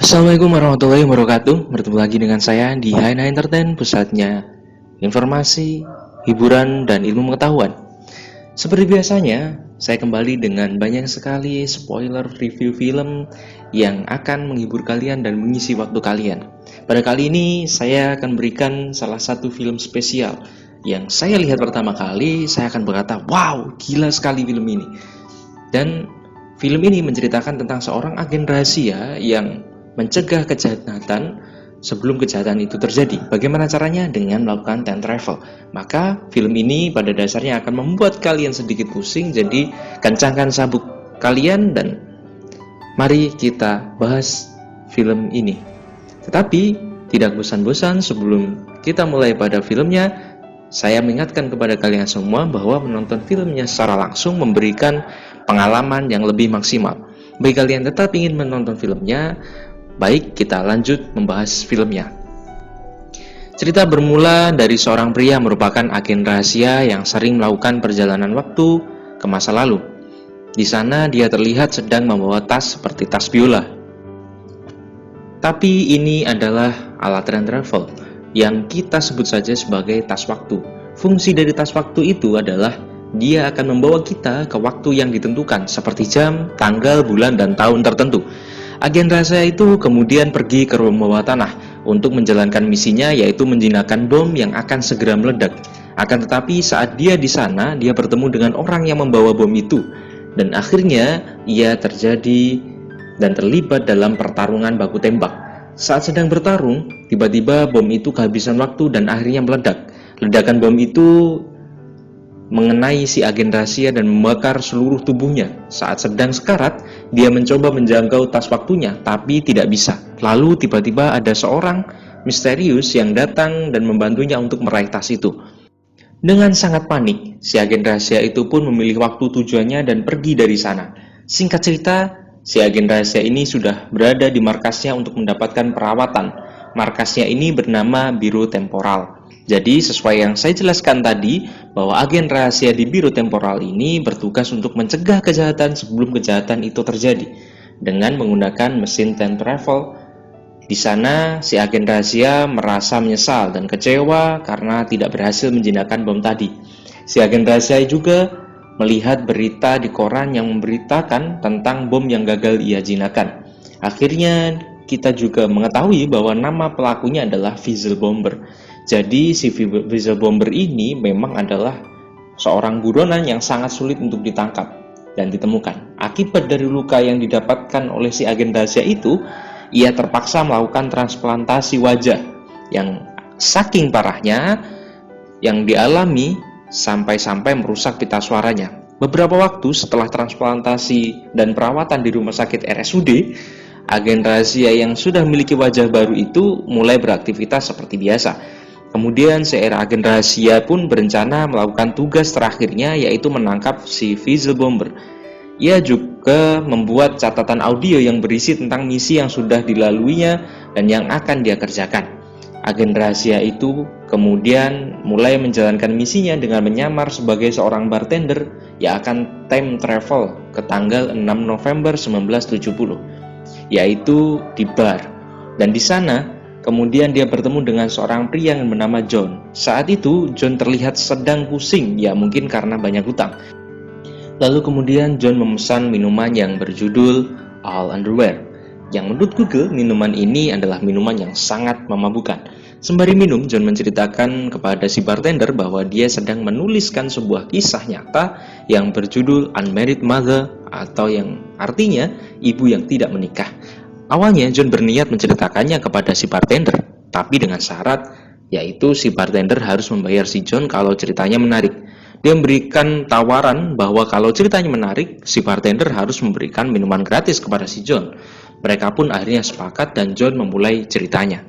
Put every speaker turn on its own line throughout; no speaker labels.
Assalamualaikum warahmatullahi wabarakatuh. Bertemu lagi dengan saya di Haina Entertain, pusatnya informasi, hiburan, dan ilmu pengetahuan. Seperti biasanya, saya kembali dengan banyak sekali spoiler review film yang akan menghibur kalian dan mengisi waktu kalian. Pada kali ini, saya akan berikan salah satu film spesial yang saya lihat pertama kali. Saya akan berkata, wow, gila sekali film ini. Dan film ini menceritakan tentang seorang agen rahasia yang mencegah kejahatan sebelum kejahatan itu terjadi. Bagaimana caranya? Dengan melakukan time travel. Maka film ini pada dasarnya akan membuat kalian sedikit pusing, jadi kencangkan sabuk kalian dan mari kita bahas film ini. Tetapi tidak bosan-bosan, sebelum kita mulai pada filmnya, saya mengingatkan kepada kalian semua bahwa menonton filmnya secara langsung memberikan pengalaman yang lebih maksimal. Bagi kalian tetap ingin menonton filmnya, baik, kita lanjut membahas filmnya. Cerita bermula dari seorang pria merupakan agen rahasia yang sering melakukan perjalanan waktu ke masa lalu. Di sana dia terlihat sedang membawa tas seperti tas biola. Tapi ini adalah alat time travel yang kita sebut saja sebagai tas waktu. Fungsi dari tas waktu itu adalah dia akan membawa kita ke waktu yang ditentukan, seperti jam, tanggal, bulan, dan tahun tertentu. Agen rahasia itu kemudian pergi ke ruang bawah tanah untuk menjalankan misinya, yaitu menjinakkan bom yang akan segera meledak. Akan tetapi saat dia di sana, dia bertemu dengan orang yang membawa bom itu, dan akhirnya ia terjadi dan terlibat dalam pertarungan baku tembak. Saat sedang bertarung, tiba-tiba bom itu kehabisan waktu dan akhirnya meledak. Ledakan bom itu mengenai si agen rahasia dan membakar seluruh tubuhnya. Saat sedang sekarat, dia mencoba menjangkau tas waktunya, tapi tidak bisa. Lalu tiba-tiba ada seorang misterius yang datang dan membantunya untuk meraih tas itu. Dengan sangat panik, si agen rahasia itu pun memilih waktu tujuannya dan pergi dari sana. Singkat cerita, si agen rahasia ini sudah berada di markasnya untuk mendapatkan perawatan. Markasnya ini bernama Biro Temporal. Jadi sesuai yang saya jelaskan tadi, bahwa agen rahasia di Biro Temporal ini bertugas untuk mencegah kejahatan sebelum kejahatan itu terjadi dengan menggunakan mesin time travel. Di sana si agen rahasia merasa menyesal dan kecewa karena tidak berhasil menjinakkan bom tadi. Si agen rahasia juga melihat berita di koran yang memberitakan tentang bom yang gagal ia jinakkan. Akhirnya kita juga mengetahui bahwa nama pelakunya adalah Weasel Bomber. Jadi si Weasel Bomber ini memang adalah seorang buronan yang sangat sulit untuk ditangkap dan ditemukan. Akibat dari luka yang didapatkan oleh si agen rahasia itu, ia terpaksa melakukan transplantasi wajah yang saking parahnya yang dialami sampai-sampai merusak pita suaranya. Beberapa waktu setelah transplantasi dan perawatan di rumah sakit RSUD, agen rahasia yang sudah memiliki wajah baru itu mulai beraktivitas seperti biasa. Kemudian seorang agen rahasia pun berencana melakukan tugas terakhirnya, yaitu menangkap si Weasel Bomber. Ia juga membuat catatan audio yang berisi tentang misi yang sudah dilaluinya dan yang akan dia kerjakan. Agen rahasia itu kemudian mulai menjalankan misinya dengan menyamar sebagai seorang bartender yang akan time travel ke tanggal 6 November 1970, yaitu di bar. Dan di sana kemudian dia bertemu dengan seorang pria yang bernama John. Saat itu John terlihat sedang pusing, ya mungkin karena banyak hutang. Lalu kemudian John memesan minuman yang berjudul All Underwear, yang menurut Google minuman ini adalah minuman yang sangat memabukkan. Sembari minum, John menceritakan kepada si bartender bahwa dia sedang menuliskan sebuah kisah nyata yang berjudul Unmarried Mother, atau yang artinya ibu yang tidak menikah. Awalnya John berniat menceritakannya kepada si bartender, tapi dengan syarat, yaitu si bartender harus membayar si John kalau ceritanya menarik. Dia memberikan tawaran bahwa kalau ceritanya menarik, si bartender harus memberikan minuman gratis kepada si John. Mereka pun akhirnya sepakat dan John memulai ceritanya.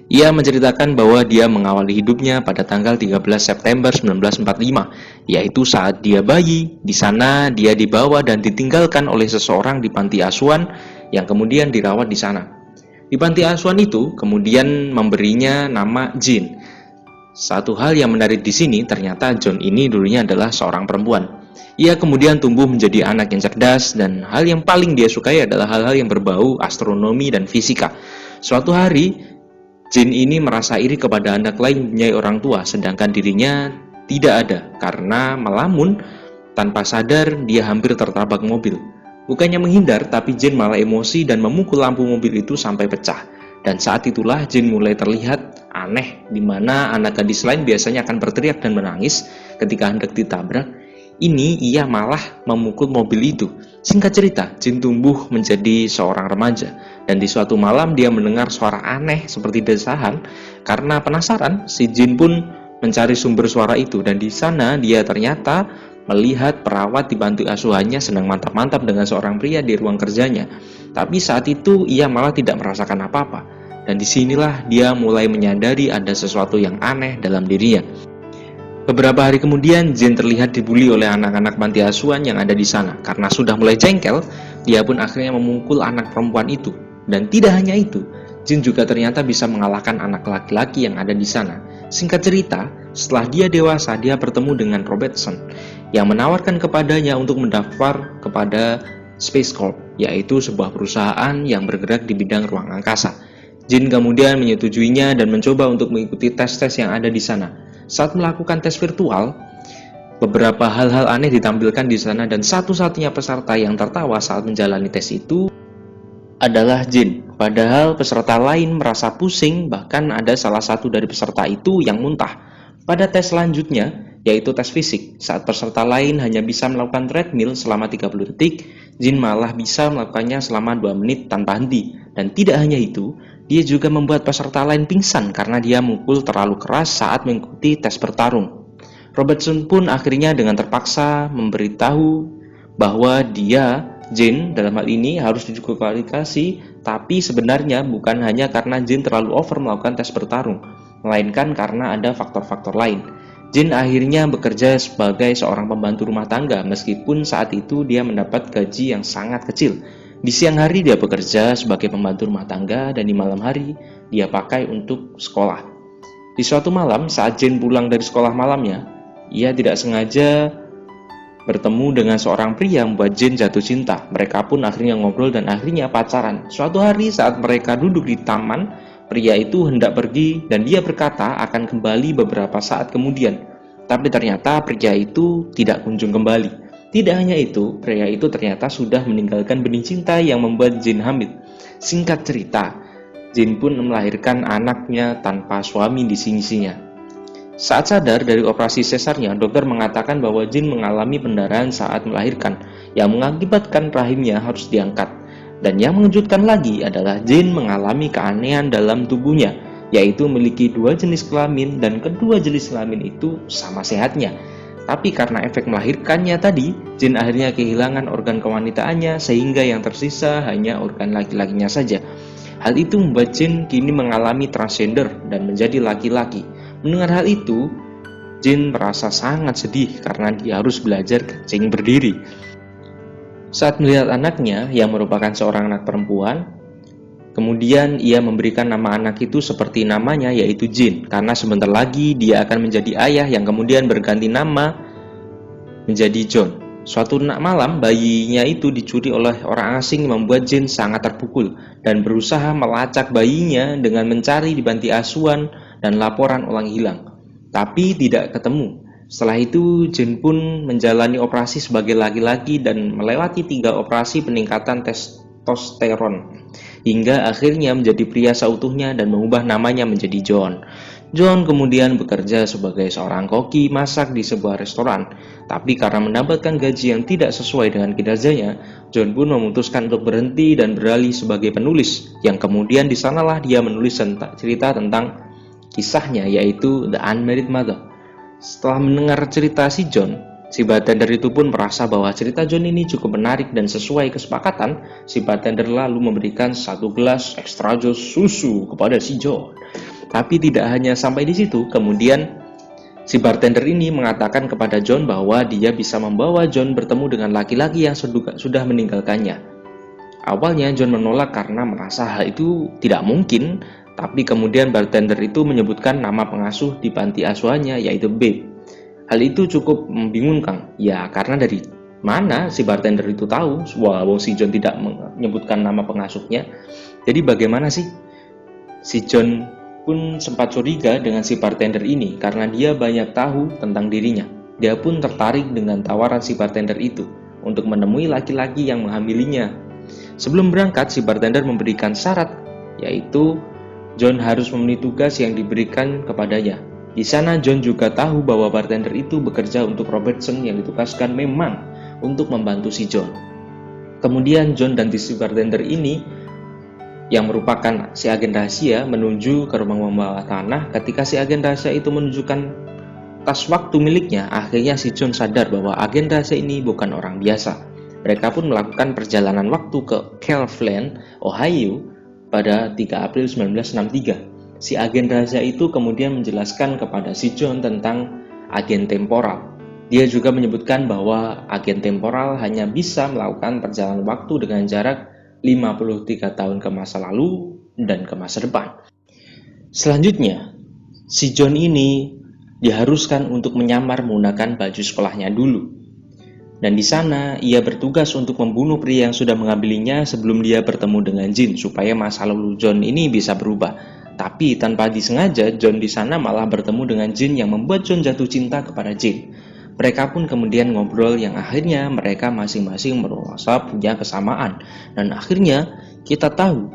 Ia menceritakan bahwa dia mengawali hidupnya pada tanggal 13 September 1945, yaitu saat dia bayi. Di sana dia dibawa dan ditinggalkan oleh seseorang di panti asuhan yang kemudian dirawat di sana. Di panti asuhan itu kemudian memberinya nama Jean. Satu hal yang menarik di sini, ternyata John ini dulunya adalah seorang perempuan. Ia kemudian tumbuh menjadi anak yang cerdas, dan hal yang paling dia sukai adalah hal-hal yang berbau astronomi dan fisika. Suatu hari, Jin ini merasa iri kepada anak lain mempunyai orang tua, sedangkan dirinya tidak ada. Karena melamun, tanpa sadar dia hampir tertabrak mobil. Bukannya menghindar, tapi Jin malah emosi dan memukul lampu mobil itu sampai pecah. Dan saat itulah Jin mulai terlihat aneh, di mana anak gadis lain biasanya akan berteriak dan menangis ketika hendak ditabrak. Ini ia malah memukul mobil itu. Singkat cerita, Jin tumbuh menjadi seorang remaja, dan di suatu malam dia mendengar suara aneh seperti desahan. Karena penasaran, si Jin pun mencari sumber suara itu, dan di sana dia ternyata melihat perawat di panti asuhannya sedang mantap-mantap dengan seorang pria di ruang kerjanya. Tapi saat itu ia malah tidak merasakan apa-apa, dan disinilah dia mulai menyadari ada sesuatu yang aneh dalam dirinya. Beberapa hari kemudian, Jin terlihat dibully oleh anak-anak panti asuhan yang ada di sana. Karena sudah mulai jengkel, dia pun akhirnya memukul anak perempuan itu. Dan tidak hanya itu, Jin juga ternyata bisa mengalahkan anak laki-laki yang ada di sana. Singkat cerita, setelah dia dewasa, dia bertemu dengan Robertson yang menawarkan kepadanya untuk mendaftar kepada Space Corp, yaitu sebuah perusahaan yang bergerak di bidang ruang angkasa. Jin kemudian menyetujuinya dan mencoba untuk mengikuti tes-tes yang ada di sana. Saat melakukan tes virtual, beberapa hal-hal aneh ditampilkan di sana, dan satu-satunya peserta yang tertawa saat menjalani tes itu adalah Jin. Padahal peserta lain merasa pusing, bahkan ada salah satu dari peserta itu yang muntah. Pada tes selanjutnya, yaitu tes fisik, saat peserta lain hanya bisa melakukan treadmill selama 30 detik, Jin malah bisa melakukannya selama 2 menit tanpa henti. Dan tidak hanya itu, dia juga membuat peserta lain pingsan karena dia mukul terlalu keras saat mengikuti tes bertarung. Robertson pun akhirnya dengan terpaksa memberitahu bahwa dia, Jin, dalam hal ini harus didiskualifikasi, tapi sebenarnya bukan hanya karena Jin terlalu over melakukan tes bertarung, melainkan karena ada faktor-faktor lain. Jin akhirnya bekerja sebagai seorang pembantu rumah tangga, meskipun saat itu dia mendapat gaji yang sangat kecil. Di siang hari dia bekerja sebagai pembantu rumah tangga, dan di malam hari dia pakai untuk sekolah. Di suatu malam saat Jin pulang dari sekolah malamnya, ia tidak sengaja bertemu dengan seorang pria yang membuat Jin jatuh cinta. Mereka pun akhirnya ngobrol dan akhirnya pacaran. Suatu hari saat mereka duduk di taman, pria itu hendak pergi dan dia berkata akan kembali beberapa saat kemudian. Tapi ternyata pria itu tidak kunjung kembali. Tidak hanya itu, pria itu ternyata sudah meninggalkan benih cinta yang membuat Jin hamil. Singkat cerita, Jin pun melahirkan anaknya tanpa suami di sisinya. Saat sadar dari operasi sesarnya, dokter mengatakan bahwa Jin mengalami pendarahan saat melahirkan, yang mengakibatkan rahimnya harus diangkat. Dan yang mengejutkan lagi adalah Jin mengalami keanehan dalam tubuhnya, yaitu memiliki 2 jenis kelamin dan kedua jenis kelamin itu sama sehatnya. Tapi karena efek melahirkannya tadi, Jin akhirnya kehilangan organ kewanitaannya sehingga yang tersisa hanya organ laki-lakinya saja. Hal itu membuat Jin kini mengalami transgender dan menjadi laki-laki. Mendengar hal itu, Jin merasa sangat sedih karena dia harus belajar kencing berdiri. Saat melihat anaknya yang merupakan seorang anak perempuan, kemudian ia memberikan nama anak itu seperti namanya, yaitu Jin, karena sebentar lagi dia akan menjadi ayah yang kemudian berganti nama menjadi John. Suatu malam, bayinya itu dicuri oleh orang asing yang membuat Jin sangat terpukul dan berusaha melacak bayinya dengan mencari di panti asuhan dan laporan orang hilang. Tapi tidak ketemu. Setelah itu, Jin pun menjalani operasi sebagai laki-laki dan melewati 3 operasi peningkatan testosteron, hingga akhirnya menjadi pria seutuhnya dan mengubah namanya menjadi John. John kemudian bekerja sebagai seorang koki masak di sebuah restoran. Tapi karena mendapatkan gaji yang tidak sesuai dengan kinerjanya, John pun memutuskan untuk berhenti dan beralih sebagai penulis, yang kemudian di sanalah dia menulis cerita tentang kisahnya, yaitu The Unmarried Mother. Setelah mendengar cerita si John, si bartender itu pun merasa bahwa cerita John ini cukup menarik, dan sesuai kesepakatan, si bartender lalu memberikan 1 gelas extra jus susu kepada si John. Tapi tidak hanya sampai di situ, kemudian si bartender ini mengatakan kepada John bahwa dia bisa membawa John bertemu dengan laki-laki yang sudah meninggalkannya. Awalnya John menolak karena merasa hal itu tidak mungkin, tapi kemudian bartender itu menyebutkan nama pengasuh di panti asuhannya, yaitu Babe. Hal itu cukup membingungkan, ya karena dari mana si bartender itu tahu, walaupun si John tidak menyebutkan nama pengasuhnya. Jadi bagaimana sih? Si John pun sempat curiga dengan si bartender ini karena dia banyak tahu tentang dirinya. Dia pun tertarik dengan tawaran si bartender itu untuk menemui laki-laki yang menghamilinya. Sebelum berangkat, si bartender memberikan syarat, yaitu John harus memenuhi tugas yang diberikan kepadanya. Di sana John juga tahu bahwa bartender itu bekerja untuk Robertson yang ditugaskan memang untuk membantu si John. Kemudian John dan si bartender ini yang merupakan si agen rahasia menuju ke rumah bawah tanah. Ketika si agen rahasia itu menunjukkan tas waktu miliknya, akhirnya si John sadar bahwa agen rahasia ini bukan orang biasa. Mereka pun melakukan perjalanan waktu ke Cleveland, Ohio pada 3 April 1963. Si agen rahasia itu kemudian menjelaskan kepada si John tentang agen temporal. Dia juga menyebutkan bahwa agen temporal hanya bisa melakukan perjalanan waktu dengan jarak 53 tahun ke masa lalu dan ke masa depan. Selanjutnya, si John ini diharuskan untuk menyamar menggunakan baju sekolahnya dulu. Dan di sana ia bertugas untuk membunuh pria yang sudah mengambilinya sebelum dia bertemu dengan Jin supaya masa lalu John ini bisa berubah. Tapi tanpa disengaja, John di sana malah bertemu dengan Jin yang membuat John jatuh cinta kepada Jin. Mereka pun kemudian ngobrol yang akhirnya mereka masing-masing merasa punya kesamaan. Dan akhirnya kita tahu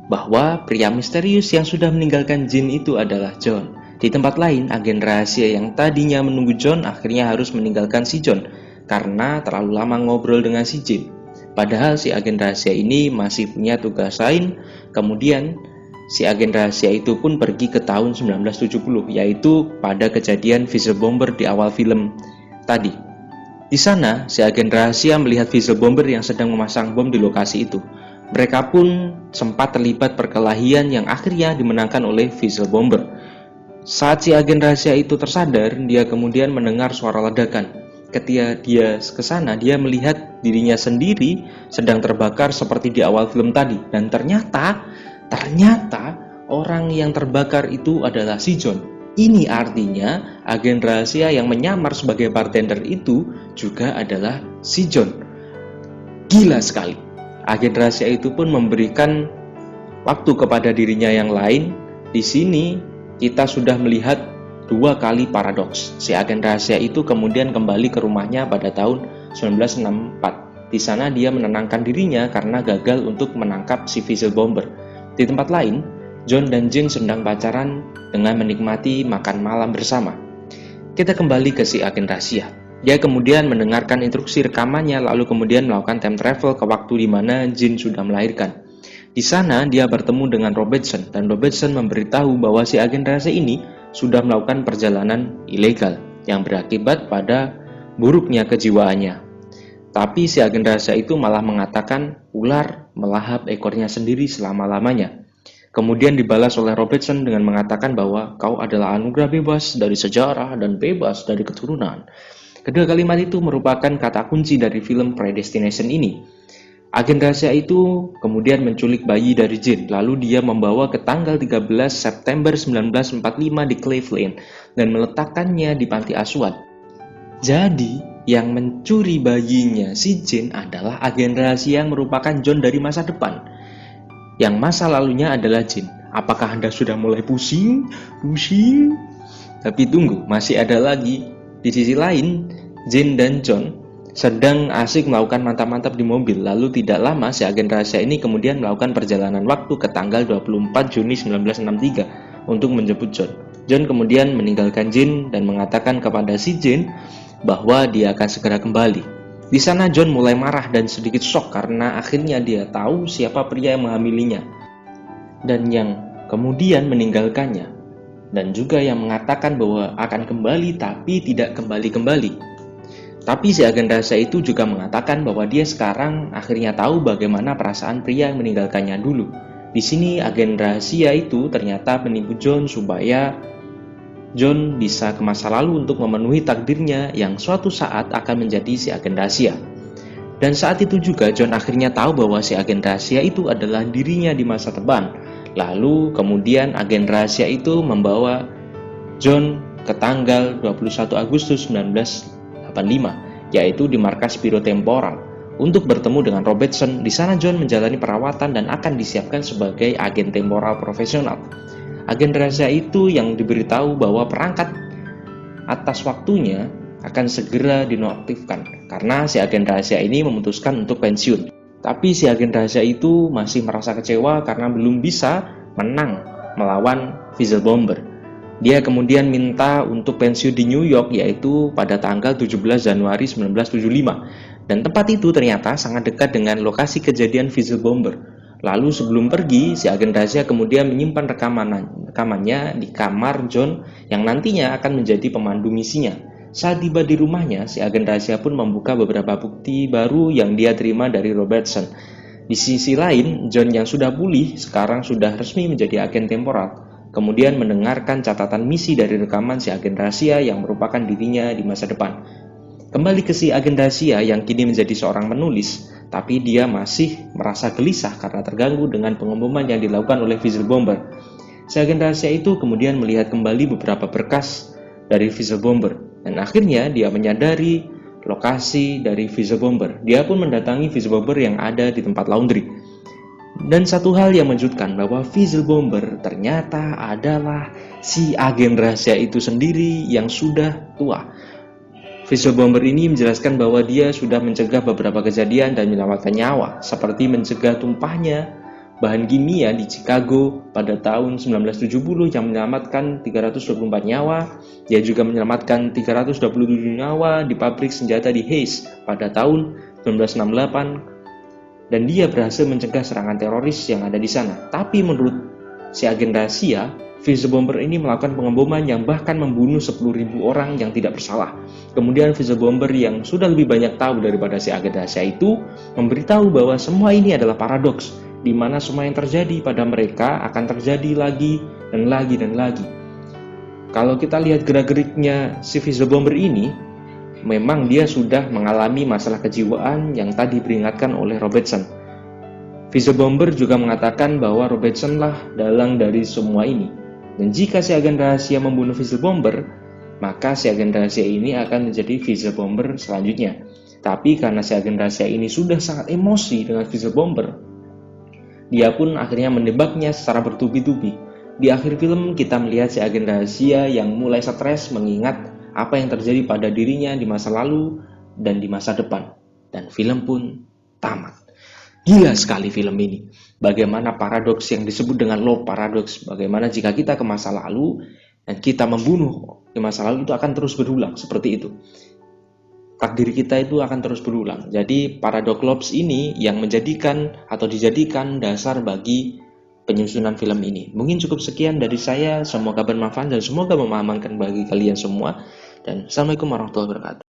bahwa pria misterius yang sudah meninggalkan Jin itu adalah John. Di tempat lain, agen rahasia yang tadinya menunggu John akhirnya harus meninggalkan si John karena terlalu lama ngobrol dengan si Jin. Padahal si agen rahasia ini masih punya tugas lain. Kemudian si agen rahasia itu pun pergi ke tahun 1970, yaitu pada kejadian Visual Bomber di awal film tadi. Di sana, si agen rahasia melihat Visual Bomber yang sedang memasang bom di lokasi itu. Mereka pun sempat terlibat perkelahian yang akhirnya dimenangkan oleh Visual Bomber. Saat si agen rahasia itu tersadar, dia kemudian mendengar suara ledakan. Ketika dia ke sana, dia melihat dirinya sendiri sedang terbakar seperti di awal film tadi. Dan ternyata orang yang terbakar itu adalah si John. Ini artinya agen rahasia yang menyamar sebagai bartender itu juga adalah si John. Gila sekali. Agen rahasia itu pun memberikan waktu kepada dirinya yang lain. Di sini kita sudah melihat 2 kali paradoks. Si agen rahasia itu kemudian kembali ke rumahnya pada tahun 1964. Di sana dia menenangkan dirinya karena gagal untuk menangkap si Visual Bomber. Di tempat lain, John dan Jin sedang pacaran dengan menikmati makan malam bersama. Kita kembali ke si agen rahasia. Dia kemudian mendengarkan instruksi rekamannya lalu kemudian melakukan time travel ke waktu di mana Jin sudah melahirkan. Di sana dia bertemu dengan Robertson dan Robertson memberitahu bahwa si agen rahasia ini sudah melakukan perjalanan ilegal yang berakibat pada buruknya kejiwaannya. Tapi si agen rahasia itu malah mengatakan ular melahap ekornya sendiri selama-lamanya. Kemudian dibalas oleh Robertson dengan mengatakan bahwa kau adalah anugerah bebas dari sejarah dan bebas dari keturunan. Kedua kalimat itu merupakan kata kunci dari film Predestination ini. Agen rahasia itu kemudian menculik bayi dari Jin, lalu dia membawa ke tanggal 13 September 1945 di Cleveland dan meletakkannya di panti asuhan. Jadi, yang mencuri bayinya si Jin adalah agen rahasia yang merupakan John dari masa depan. Yang masa lalunya adalah Jin. Apakah Anda sudah mulai pusing? Tapi tunggu, masih ada lagi. Di sisi lain, Jin dan John sedang asik melakukan mantap-mantap di mobil. Lalu tidak lama si agen rahasia ini kemudian melakukan perjalanan waktu ke tanggal 24 Juni 1963 untuk menjemput John. John kemudian meninggalkan Jin dan mengatakan kepada si Jin bahwa dia akan segera kembali. Di sana John mulai marah dan sedikit shock karena akhirnya dia tahu siapa pria yang menghamilinya dan yang kemudian meninggalkannya, dan juga yang mengatakan bahwa akan kembali tapi tidak kembali-kembali. Tapi si agen rahasia itu juga mengatakan bahwa dia sekarang akhirnya tahu bagaimana perasaan pria yang meninggalkannya dulu. Di sini agen rahasia itu ternyata menipu John supaya John bisa ke masa lalu untuk memenuhi takdirnya yang suatu saat akan menjadi si agen rahasia. Dan saat itu juga John akhirnya tahu bahwa si agen rahasia itu adalah dirinya di masa depan. Lalu kemudian agen rahasia itu membawa John ke tanggal 21 Agustus 1985, yaitu di markas Biro Temporal, untuk bertemu dengan Robertson. Di sana John menjalani perawatan dan akan disiapkan sebagai agen temporal profesional. Agen rahasia itu yang diberitahu bahwa perangkat atas waktunya akan segera dinonaktifkan karena si agen rahasia ini memutuskan untuk pensiun. Tapi si agen rahasia itu masih merasa kecewa karena belum bisa menang melawan Fizzle Bomber. Dia kemudian minta untuk pensiun di New York, yaitu pada tanggal 17 Januari 1975. Dan tempat itu ternyata sangat dekat dengan lokasi kejadian Fizzle Bomber. Lalu sebelum pergi, si agen rahasia kemudian menyimpan rekamannya di kamar John yang nantinya akan menjadi pemandu misinya. Saat tiba di rumahnya, si agen rahasia pun membuka beberapa bukti baru yang dia terima dari Robertson. Di sisi lain, John yang sudah pulih sekarang sudah resmi menjadi agen temporal. Kemudian mendengarkan catatan misi dari rekaman si agen rahasia yang merupakan dirinya di masa depan. Kembali ke si agen rahasia yang kini menjadi seorang penulis, tapi dia masih merasa gelisah karena terganggu dengan pengumuman yang dilakukan oleh Fizzle Bomber. Si agen rahasia itu kemudian melihat kembali beberapa berkas dari Fizzle Bomber, dan akhirnya dia menyadari lokasi dari Fizzle Bomber. Dia pun mendatangi Fizzle Bomber yang ada di tempat laundry. Dan satu hal yang mengejutkan bahwa Fizzle Bomber ternyata adalah si agen rahasia itu sendiri yang sudah tua. Fizzle Bomber ini menjelaskan bahwa dia sudah mencegah beberapa kejadian dan menyelamatkan nyawa, seperti mencegah tumpahnya bahan kimia di Chicago pada tahun 1970 yang menyelamatkan 324 nyawa. Dia juga menyelamatkan 327 nyawa di pabrik senjata di Hayes pada tahun 1968. Dan dia berhasil mencegah serangan teroris yang ada di sana. Tapi menurut si agen rahasia, Fizzle Bomber ini melakukan pengeboman yang bahkan membunuh 10.000 orang yang tidak bersalah. Kemudian Fizzle Bomber yang sudah lebih banyak tahu daripada si agen rahasia itu memberitahu bahwa semua ini adalah paradoks, di mana semua yang terjadi pada mereka akan terjadi lagi dan lagi dan lagi. Kalau kita lihat gerak-geriknya si Fizzle Bomber ini, memang dia sudah mengalami masalah kejiwaan yang tadi diperingatkan oleh Robertson. Fizzle Bomber juga mengatakan bahwa Robertson lah dalang dari semua ini. Dan jika si agen rahasia membunuh Fizzle Bomber, maka si agen rahasia ini akan menjadi Fizzle Bomber selanjutnya. Tapi karena si agen rahasia ini sudah sangat emosi dengan Fizzle Bomber, dia pun akhirnya menembaknya secara bertubi-tubi. Di akhir film kita melihat si agen rahasia yang mulai stres mengingat apa yang terjadi pada dirinya di masa lalu dan di masa depan. Dan film pun tamat. Gila sekali film ini. Bagaimana paradoks yang disebut dengan Loeb paradox. Bagaimana jika kita ke masa lalu dan kita membunuh di masa lalu, itu akan terus berulang seperti itu. Takdir kita itu akan terus berulang. Jadi paradoks Loeb ini yang menjadikan atau dijadikan dasar bagi penyusunan film ini. Mungkin cukup sekian dari saya. Semoga bermanfaat dan semoga memahamkan bagi kalian semua. Dan Assalamualaikum warahmatullahi wabarakatuh.